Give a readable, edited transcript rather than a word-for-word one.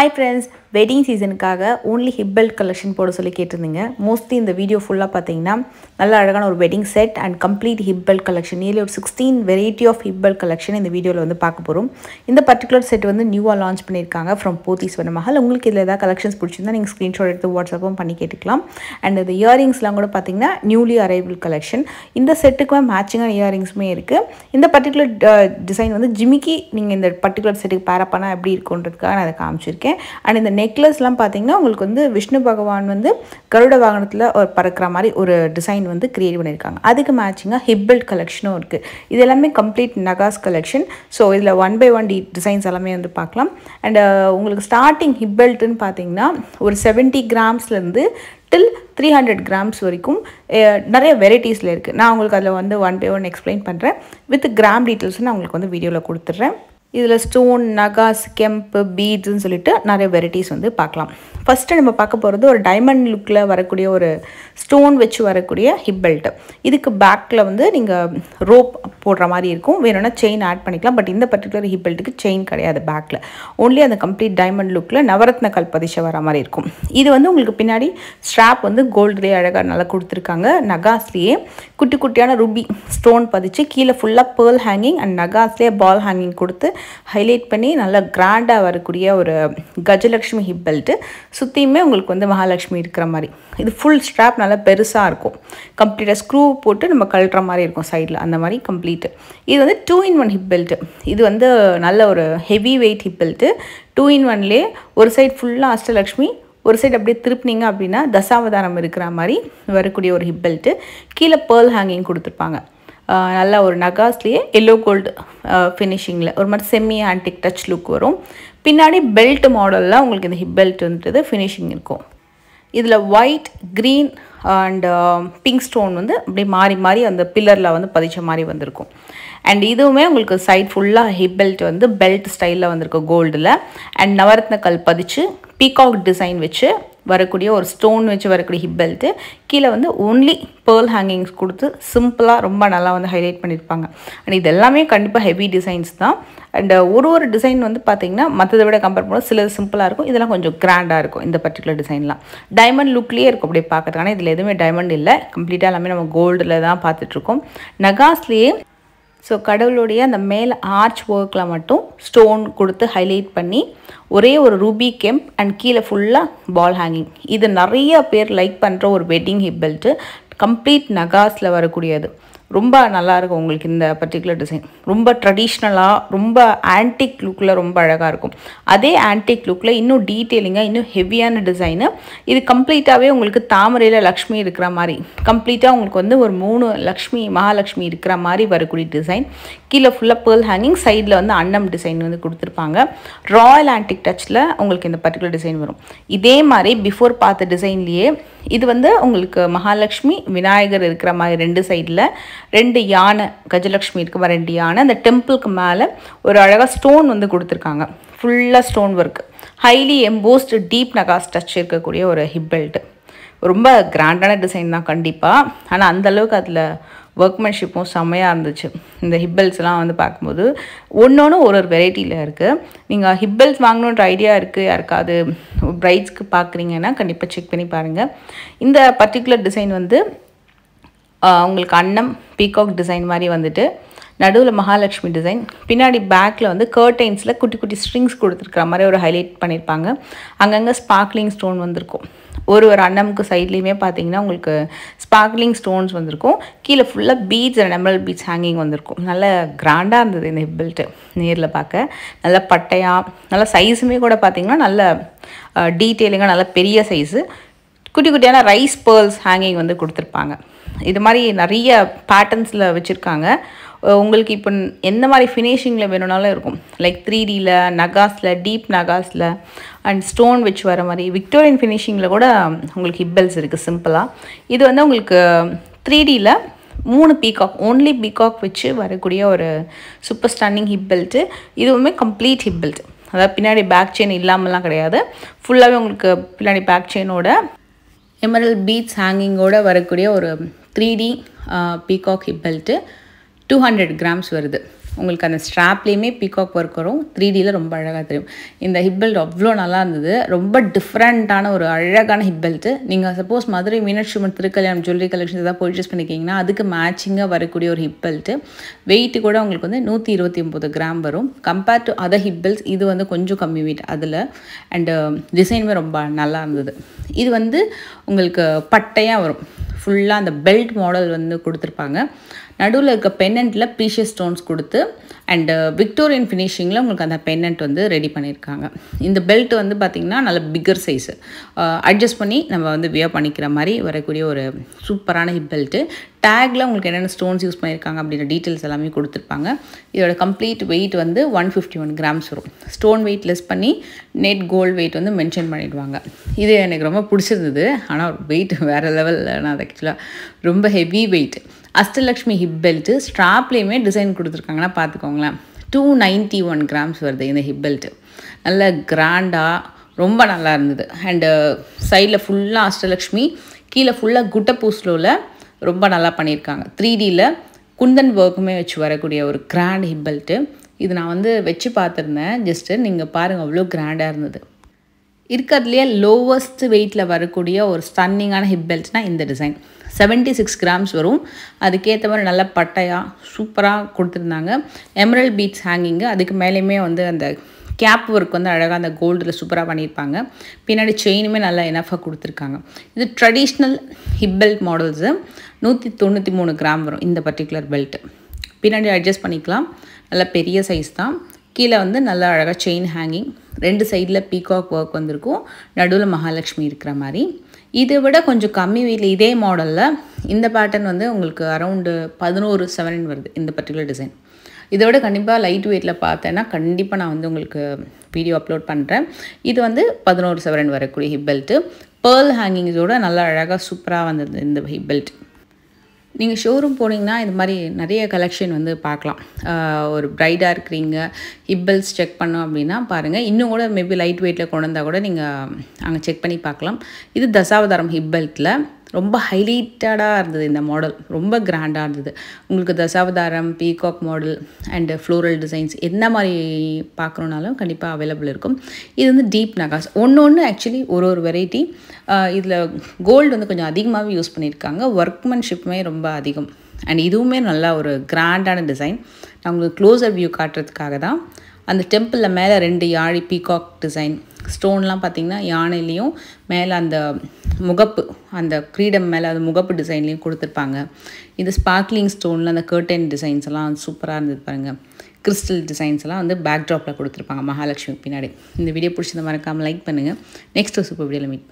Hi friends, wedding season காக only hip belt collection போட சொல்லி கேட்டிருந்தீங்க. Mostly இந்த வீடியோ ஃபுல்லா பாத்தீங்கன்னா நல்ல அழகான ஒரு wedding set and complete hip belt collection. nearly ஒரு 16 variety of hip belt collection இந்த வீடியோல வந்து பார்க்க போறோம். இந்த particular set வந்து நியூவா லான்ச் பண்ணிருக்காங்க from Pothys Vanamahal. உங்களுக்கு இதுல ஏதாவது collections பிடிச்சிருந்தா நீங்க ஸ்கிரீன்ஷாட் எடுத்து வாட்ஸ்அப்பும் பண்ணி கேட்டுக்கலாம். and the earringsலாம் கூட பாத்தீங்கன்னா newly arrival collection. இந்த செட்டுக்கு மேட்சிங்கான earringsமே இருக்கு. இந்த particular டிசைன் வந்து ஜிமிக்கி நீங்க இந்த particular செட்டுக்கு பேர் அப் பண்ணா எப்படி இருக்கும்ன்றதுக்காக நான் அதை காமிச்சிருக்கேன். and இந்த நெக்லஸ்லாம் பாத்தீங்கன்னா உங்களுக்கு வந்து விஷ்ணு பகவான் வந்து கருட வாகனத்துல ஒரு பறக்குற மாதிரி ஒரு டிசைன் வந்து கிரியேட் பண்ணிருக்காங்க. அதுக்கு மேட்சிங்கா ஹிப் பெல்ட் கலெக்ஷனும் இருக்கு. இது எல்லாமே கம்ப்ளீட் நகாஸ் கலெக்ஷன். சோ இதுல 1 by 1 டிசைன்ஸ் எல்லாமே வந்து பார்க்கலாம். and உங்களுக்கு ஸ்டார்டிங் ஹிப் பெல்ட்னு பாத்தீங்கன்னா ஒரு 70 கிராம்ஸ்ல இருந்து till 300 grams வரைக்கும் நிறைய வெரைட்டிஸ்ல இருக்கு. நான் உங்களுக்கு அதுல வந்து 1 by 1 எக்ஸ்பிளைன் பண்றேன். வித் கிராம் டீடைல்ஸ் நான் உங்களுக்கு வந்து வீடியோல கொடுத்துறேன். இதுல ஸ்டோன், நகாஸ், கெம்ப், பீட்ஸ்னு சொல்லிட்டு நிறைய வெரைட்டிஸ் வந்து பார்க்கலாம். ஃபர்ஸ்ட் நம்ம பார்க்க போறது ஒரு டைமண்ட் லுக்ல வரக்கூடிய ஒரு ஸ்டோன் வச்சு வரக்கூடிய ஹிப் பெல்ட். இதுக்கு பேக்ல வந்து நீங்க ரோப் போடுற மாதிரி இருக்கும். வேணும்னா செயின் ஆட் பண்ணிக்கலாம். பட் இந்த பர்టిక్యులர் ஹிப் பெல்ட்டுக்கு செயின் கிடையாது பேக்ல. only அந்த கம்ப்ளீட் டைமண்ட் லுக்ல நவரத்ன கல்பதிஷ வர மாதிரி இருக்கும். இது வந்து உங்களுக்கு பின்னாடி ஸ்ட்ராப் வந்து கோல்ட்லயே அழகா நல்லா கொடுத்திருக்காங்க. நகாஸ்லயே குட்டி குட்டியான ரூபி ஸ்டோன் பதிச்சு கீழ ஃபுல்லா pearl hanging and நகாஸ்லயே பால் ஹேங்கிங் கொடுத்து ஹைலைட் பண்ணி நல்ல கிராண்டா வரக்கூடிய ஒரு கஜலட்சுமி ஹிப் பெல்ட். சுத்தியுமே உங்களுக்கு வந்து மகாலட்சுமி இருக்கிற மாதிரி. இது ஃபுல் ஸ்ட்ராப் நல்லா பெருசா இருக்கும். கம்ப்ளீட்டா ஸ்க்ரூ போட்டு நம்ம கழட்டுற மாதிரி இருக்கும் சைடுல. அந்த மாதிரி கம்ப்ளீட். இது வந்து 2 in 1 ஹிப் பெல்ட். இது வந்து நல்ல ஒரு heavy weight hip belt. 2 in 1லே ஒரு சைடு ஃபுல்லா அஷ்டலட்சுமி, ஒரு சைடு அப்படியே திருப்பினீங்க அப்படின்னா தசாவதாரம் இருக்கிற மாதிரி வரக்கூடிய ஒரு ஹிப் பெல்ட். கீழே pearl hanging கொடுத்துருப்பாங்க. நல்ல ஒரு நகாஸ்லயே எல்லோ கோல்டு ஃபினிஷிங்ல ஒரு மாதிரி செமி ஆன்டிக் டச் லுக் வரும். பின்னாடி பெல்ட் மாடல்ல உங்களுக்கு இந்த ஹிப் பெல்ட்ன்றது ஃபினிஷிங் இருக்கும். இதுல white, green and pink stone வந்து அப்படியே மாறி மாறி அந்த பில்லர்ல வந்து பதிச்ச மாதிரி வந்திருக்கும். அண்ட் இதுவுமே உங்களுக்கு சைட் ஃபுல்லா ஹிப் பெல்ட் வந்து பெல்ட் ஸ்டைல்ல வந்திருக்கு கோல்டுல. அண்ட் நவரத்ன கல் பதிச்சு பீகாக் டிசைன் வச்சு வரக்கூடிய ஒரு ஸ்டோன் வச்சு வரக்கூடிய ஹிப் பெல்ட். கீழே வந்து ஒன்லி pearl ஹேங்கிங்ஸ் கொடுத்து சிம்பிளா ரொம்ப நல்லா வந்து ஹைலைட் பண்ணியிருப்பாங்க. அண்ட் இது எல்லாமே கண்டிப்பாக ஹெவி டிசைன்ஸ் தான். அண்ட் ஒரு டிசைன் வந்து பார்த்தீங்கன்னா மற்றதை விட கம்பேர் பண்ணும்போது சிலது சிம்பிளாக இருக்கும். இதெல்லாம் கொஞ்சம் கிராண்டாக இருக்கும். இந்த பர்டிகுலர் டிசைன்லாம் டைமண்ட் லுக்லேயே இருக்கும் அப்படியே பார்க்கறதுக்கு. ஆனால் இதில் எதுவுமே டைமண்ட் இல்லை. கம்ப்ளீட்டாக எல்லாமே நம்ம கோல்டில் தான் பார்த்துட்ருக்கோம். நகாஸ்லேயே ஸோ கடவுளுடைய அந்த மேலே ஆர்ச் ஒர்க்கில் மட்டும் ஸ்டோன் கொடுத்து ஹைலைட் பண்ணி ஒரே ஒரு ரூபி கெம்ப் அண்ட் கீழே ஃபுல்லாக பால் ஹேங்கிங். இது நிறைய பேர் லைக் பண்ணுற ஒரு வெட்டிங் ஹிப் பெல்ட்டு. கம்ப்ளீட் நகாஸில் வரக்கூடியது. ரொம்ப நல்லாயிருக்கும் உங்களுக்கு இந்த பர்டிகுலர் டிசைன். ரொம்ப ட்ரெடிஷ்னலாக ரொம்ப ஆன்டிக் லுக்கில் ரொம்ப அழகாக இருக்கும். அதே ஆன்டிக் லுக்கில் இன்னும் டீட்டெயிலிங்காக இன்னும் ஹெவியான டிசைனு. இது கம்ப்ளீட்டாகவே உங்களுக்கு தாமரையில் லக்ஷ்மி இருக்கிற மாதிரி கம்ப்ளீட்டாக உங்களுக்கு வந்து ஒரு 3 லக்ஷ்மி மகாலட்சுமி இருக்கிற மாதிரி வரக்கூடிய டிசைன். கீழே ஃபுல்லாக pearl ஹேங்கிங், சைடில் வந்து அன்னம் டிசைன் வந்து கொடுத்துருப்பாங்க. ராயல் ஆன்டிக் டச்சில் உங்களுக்கு இந்த பர்டிகுலர் டிசைன் வரும். இதே மாதிரி பிஃபோர் பார்த்த டிசைன்லேயே இது வந்து உங்களுக்கு மகாலட்சுமி விநாயகர் இருக்கிற மாதிரி 2 சைடில் 2 யானை, கஜலட்சுமி இருக்க மாதிரி 2 யானை. அந்த டெம்பிளுக்கு மேலே ஒரு அழகாக ஸ்டோன் வந்து கொடுத்துருக்காங்க. ஃபுல்லாக stone work, highly embossed deep நகாஸ் டச் இருக்கக்கூடிய ஒரு ஹிப் பெல்ட். ரொம்ப கிராண்டான டிசைன் தான் கண்டிப்பாக. ஆனால் அந்தளவுக்கு அதில் ஒர்க்மேன்ஷிப்பும் செம்மையாக இருந்துச்சு. இந்த ஹிப் பெல்ட்ஸ்லாம் வந்து பார்க்கும்போது ஒன்று ஒரு வெரைட்டியில் இருக்குது. நீங்கள் ஹிப் பெல்ட்ஸ் வாங்கணுன்ற ஐடியா இருக்குது யாருக்காவது பிரைட்ஸ்க்கு பார்க்குறீங்கன்னா கண்டிப்பாக செக் பண்ணி பாருங்கள். இந்த பர்டிகுலர் டிசைன் வந்து உங்களுக்கு அன்னம் பீகாக் டிசைன் மாதிரி வந்துட்டு நடுவில் மகாலட்சுமி டிசைன், பின்னாடி பேக்கில் வந்து கர்டைன்ஸில் குட்டி குட்டி ஸ்ட்ரிங்ஸ் கொடுத்துருக்குற மாதிரி ஒரு ஹைலைட் பண்ணியிருப்பாங்க. அங்கங்கே ஸ்பார்க்லிங் ஸ்டோன் வந்திருக்கும். ஒரு அன்னமுக்கு சைட்லேயுமே பார்த்தீங்கன்னா உங்களுக்கு ஸ்பார்க்லிங் ஸ்டோன்ஸ் வந்திருக்கும். கீழே ஃபுல்லாக beads and emerald beads hanging வந்திருக்கும். நல்ல கிராண்டாக இருந்தது இந்த ஹிப் பெல்ட்டு நேரில் பார்க்க. நல்ல பட்டையாக, நல்ல சைஸுமே கூட பார்த்தீங்கன்னா நல்ல டீட்டெயிலிங்காக நல்ல பெரிய சைஸு. குட்டி குட்டியான ரைஸ் பேர்ல்ஸ் ஹேங்கிங் வந்து கொடுத்துருப்பாங்க. இது மாதிரி நிறைய பேட்டர்ன்ஸில் வச்சுருக்காங்க. உங்களுக்கு இப்போ எந்த மாதிரி ஃபினிஷிங்கில் வேணும்னாலும் இருக்கும். லைக் 3Dயில், நகாஸில், டீப் நகாஸில் அண்ட் ஸ்டோன் வச்சு வர மாதிரி விக்டோரியன் ஃபினிஷிங்கில் கூட உங்களுக்கு ஹிப் பெல்ட்ஸ் இருக்குது சிம்பிளாக. இது வந்து உங்களுக்கு 3Dயில் 3 பீகாக், ஓன்லி பீகாக் வச்சு வரக்கூடிய ஒரு சூப்பர் ஸ்டாண்டிங் ஹிப் பெல்ட்டு. இதுவுமே கம்ப்ளீட் ஹிப் பெல்ட். அதாவது பின்னாடி பேக் செயின் இல்லாமலாம் கிடையாது. ஃபுல்லாகவே உங்களுக்கு பின்னாடி பேக் செயினோட எமரல்ட் பீட்ஸ் ஹேங்கிங்கோட வரக்கூடிய ஒரு 3D peacock hip belt. 200 grams வருது. உங்களுக்கு அந்த ஸ்ட்ராப்லேயுமே பீகாக் ஒர்க் வரும். 3Dயில் ரொம்ப அழகாக தெரியும். இந்த ஹிப் பெல்ட் அவ்வளோ நல்லா இருந்தது. ரொம்ப டிஃப்ரெண்ட்டான ஒரு அழகான ஹிப் பெல்ட்டு. நீங்கள் சப்போஸ் மதுரை மீனாட்சி அம்மன் திருக்கல்யாணம் ஜுவல்லரி கலெக்ஷன் ஏதாவது பர்ச்சேஸ் பண்ணிக்கிங்கன்னா அதுக்கு மேட்சிங்காக வரக்கூடிய ஒரு ஹிப் பெல்ட்டு. வெயிட்டு கூட உங்களுக்கு வந்து 129 கிராம் வரும். Compared to other hip belts இது வந்து கொஞ்சம் கம்மி வெயிட் அதில். அண்டு டிசைனுமே ரொம்ப நல்லா இருந்தது. இது வந்து உங்களுக்கு பட்டையாக வரும். ஃபுல்லாக அந்த பெல்ட் மாடல் வந்து கொடுத்துருப்பாங்க. நடுவில் இருக்க பென்னண்ட்டில் ப்ரீஷியஸ் ஸ்டோன்ஸ் கொடுத்து அண்டு விக்டோரியன் ஃபினிஷிங்கில் உங்களுக்கு அந்த பென்னண்ட் வந்து ரெடி பண்ணியிருக்காங்க. இந்த பெல்ட் வந்து பார்த்திங்கன்னா நல்ல பிக்கர் சைஸு அட்ஜஸ்ட் பண்ணி நம்ம வந்து வியர் பண்ணிக்கிற மாதிரி வரக்கூடிய ஒரு சூப்பரான ஹிப் பெல்ட்டு. டேக்கில் உங்களுக்கு என்னென்ன ஸ்டோன்ஸ் யூஸ் பண்ணியிருக்காங்க அப்படின்ற டீட்டெயில்ஸ் எல்லாமே கொடுத்துருப்பாங்க. இதோட கம்ப்ளீட் வெயிட் வந்து 151 கிராம்ஸ் வரும். ஸ்டோன் வெயிட் லெஸ் பண்ணி நெட் கோல்டு வெயிட் வந்து மென்ஷன் பண்ணிடுவாங்க. இது எனக்கு ரொம்ப பிடிச்சிருந்தது. ஆனால் வெயிட் வேறு லெவலில். நான் அது ஆக்சுவலாக ரொம்ப heavy weight. Ashtalakshmi hip belt ஸ்ட்ராப்லேயுமே டிசைன் கொடுத்துருக்காங்கன்னா பார்த்துக்கோங்களேன். 291 கிராம்ஸ் வருது இந்த ஹிப் பெல்ட்டு. நல்ல கிராண்டாக ரொம்ப நல்லா இருந்தது. அண்டு சைடில் ஃபுல்லாக அஷ்டலக்ஷ்மி, கீழே ஃபுல்லாக குட்டப்பூஸ்லோவில் ரொம்ப நல்லா பண்ணியிருக்காங்க. 3Dயில் குந்தன் ஒர்க்குமே வச்சு வரக்கூடிய ஒரு கிராண்ட் ஹிப் பெல்ட்டு. இது நான் வந்து வச்சு பார்த்துருந்தேன். ஜஸ்ட்டு நீங்கள் பாருங்கள் அவ்வளோ கிராண்டாக இருந்தது. இருக்கிறதுலையே லோவஸ்ட் வெயிட்டில் வரக்கூடிய ஒரு ஸ்டன்னிங்கான ஹிப் பெல்ட்னால் இந்த டிசைன். 76 கிராம்ஸ் வரும். அதுக்கேற்ற மாதிரி நல்ல பட்டையாக சூப்பராக கொடுத்துருந்தாங்க. எமரல்ட் பீட்ஸ் ஹேங்கிங்கு, அதுக்கு மேலேயுமே வந்து அந்த கேப் ஒர்க் வந்து அழகாக அந்த கோல்டில் சூப்பராக பண்ணியிருப்பாங்க. பின்னாடி செயினுமே நல்லா எனஃபாக கொடுத்துருக்காங்க. இது traditional hip belt models. 193 gram வரும் இந்த பர்டிகுலர் பெல்ட்டு. பின்னாடி அட்ஜஸ்ட் பண்ணிக்கலாம். நல்ல பெரிய சைஸ் தான். கீழே வந்து நல்லா அழகாக செயின் ஹேங்கிங், 2 சைடில் பீகாக் ஒர்க் வந்திருக்கும், நடுவில் மகாலட்சுமி இருக்கிற மாதிரி. இதை விட கொஞ்சம் கம்மி வெயிட்டில் இதே மாடலில் இந்த பேட்டர்ன் வந்து உங்களுக்கு அரௌண்டு 11,700 வருது இந்த பர்டிகுலர் டிசைன். இதை விட கண்டிப்பாக லைட் வெயிட்டில் பார்த்தேன்னா கண்டிப்பாக நான் வந்து உங்களுக்கு வீடியோ அப்லோட் பண்ணுறேன். இது வந்து 11,700 வரக்கூடிய ஹிப் பெல்ட்டு. பேர்ல் ஹேங்கிங்ஸோட நல்லா அழகாக சூப்பராக வந்தது இந்த ஹிப் பெல்ட். நீங்கள் ஷோரூம் போனீங்கன்னா இது மாதிரி நிறைய கலெக்ஷன் வந்து பார்க்கலாம். ஒரு ப்ரைடாக இருக்கிறீங்க, ஹிப் பெல்ட்ஸ் செக் பண்ணோம் அப்படின்னா பாருங்கள். இன்னும் கூட மேபி லைட் வெயிட்டில் கொண்டு வந்தால் கூட நீங்கள் அங்கே செக் பண்ணி பார்க்கலாம். இது தசாவதாரம் ஹிப் பெல்ட்டில் ரொம்ப ஹைலைட்டடாக இருந்தது இந்த மாடல். ரொம்ப கிராண்டாக இருந்தது. உங்களுக்கு Dasavatharam, peacock model and floral designs என்ன மாதிரி பார்க்கணுன்னாலும் கண்டிப்பாக அவைலபிள் இருக்கும். இது வந்து டீப் நகாஸ். ஒன்று ஆக்சுவலி ஒரு வெரைட்டி. இதில் கோல்டு வந்து கொஞ்சம் அதிகமாகவே யூஸ் பண்ணியிருக்காங்க. ஒர்க்மேன்ஷிப்புமே ரொம்ப அதிகம். அண்ட் இதுவுமே நல்லா ஒரு கிராண்டான டிசைன். நான் உங்களுக்கு க்ளோஸர் வியூ காட்டுறதுக்காக தான். அந்த டெம்பிளில் மேலே 2 யாழி பீகாக் டிசைன், ஸ்டோன்லாம் பார்த்திங்கன்னா யானையிலையும் மேலே அந்த முகப்பு, அந்த கிரீடம் மேலே அந்த முகப்பு டிசைன்லேயும் கொடுத்துருப்பாங்க. இது ஸ்பார்க்லிங் ஸ்டோனில் அந்த கர்டன் டிசைன்ஸ் எல்லாம் சூப்பராக இருந்தது பாருங்கள். கிறிஸ்டல் டிசைன்ஸ் எல்லாம் வந்து பேக்ட்ராப்பில் கொடுத்துருப்பாங்க மகாலட்சுமி பின்னாடி. இந்த வீடியோ பிடிச்சதை மறக்காமல் லைக் பண்ணுங்கள். நெக்ஸ்ட் சூப்பர் வீடியோவில் மீட்